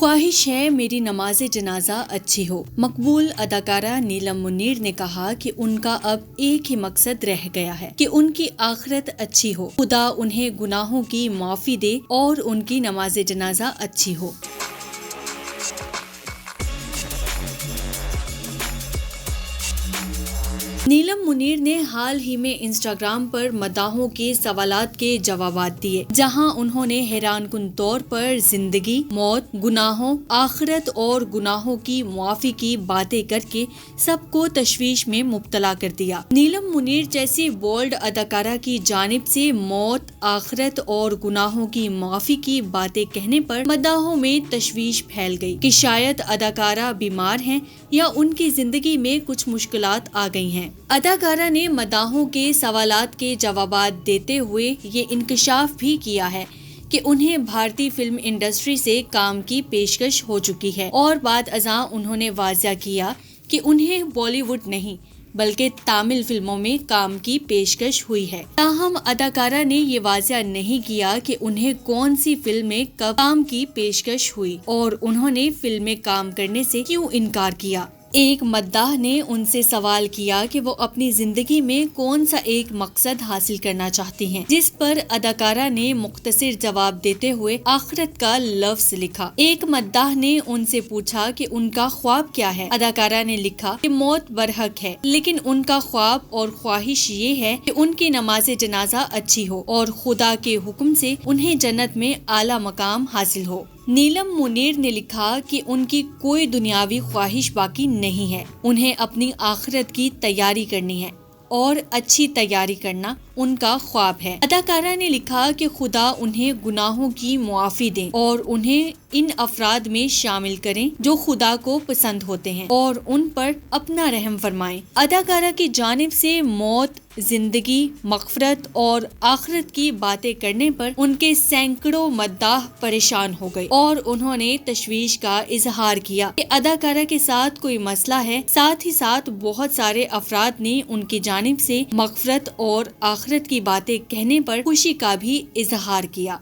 خواہش ہے میری نماز جنازہ اچھی ہو۔ مقبول اداکارہ نیلم منیر نے کہا کہ ان کا اب ایک ہی مقصد رہ گیا ہے کہ ان کی آخرت اچھی ہو، خدا انہیں گناہوں کی معافی دے اور ان کی نماز جنازہ اچھی ہو۔ نیلم منیر نے حال ہی میں انسٹاگرام پر مداحوں کے سوالات کے جوابات دیے، جہاں انہوں نے حیران کن طور پر زندگی، موت، گناہوں، آخرت اور گناہوں کی معافی کی باتیں کر کے سب کو تشویش میں مبتلا کر دیا۔ نیلم منیر جیسی بولڈ اداکارہ کی جانب سے موت، آخرت اور گناہوں کی معافی کی باتیں کہنے پر مداحوں میں تشویش پھیل گئی کہ شاید اداکارہ بیمار ہیں یا ان کی زندگی میں کچھ مشکلات آ گئی ہیں۔ اداکارہ نے مداحوں کے سوالات کے جوابات دیتے ہوئے یہ انکشاف بھی کیا ہے کہ انہیں بھارتی فلم انڈسٹری سے کام کی پیشکش ہو چکی ہے، اور بعد ازاں انہوں نے واضح کیا کہ انہیں بالی ووڈ نہیں بلکہ تامل فلموں میں کام کی پیشکش ہوئی ہے۔ تاہم اداکارہ نے یہ واضح نہیں کیا کہ انہیں کون سی فلم میں کب کام کی پیشکش ہوئی اور انہوں نے فلم میں کام کرنے سے کیوں انکار کیا۔ ایک مداح نے ان سے سوال کیا کہ وہ اپنی زندگی میں کون سا ایک مقصد حاصل کرنا چاہتی ہیں، جس پر اداکارہ نے مختصر جواب دیتے ہوئے آخرت کا لفظ لکھا۔ ایک مداح نے ان سے پوچھا کہ ان کا خواب کیا ہے۔ اداکارہ نے لکھا کہ موت برحق ہے، لیکن ان کا خواب اور خواہش یہ ہے کہ ان کی نماز جنازہ اچھی ہو اور خدا کے حکم سے انہیں جنت میں اعلیٰ مقام حاصل ہو۔ نیلم منیر نے لکھا کہ ان کی کوئی دنیاوی خواہش باقی نہیں ہے، انہیں اپنی آخرت کی تیاری کرنی ہے اور اچھی تیاری کرنا ان کا خواب ہے۔ اداکارہ نے لکھا کہ خدا انہیں گناہوں کی معافی دیں اور انہیں ان افراد میں شامل کریں جو خدا کو پسند ہوتے ہیں اور ان پر اپنا رحم فرمائیں۔ اداکارہ کی جانب سے موت، زندگی، مغفرت اور آخرت کی باتیں کرنے پر ان کے سینکڑوں مداح پریشان ہو گئے اور انہوں نے تشویش کا اظہار کیا کہ اداکارہ کے ساتھ کوئی مسئلہ ہے۔ ساتھ ہی ساتھ بہت سارے افراد نے ان کی جانب سے مغفرت اور آخرت کی باتیں کہنے پر خوشی کا بھی اظہار کیا۔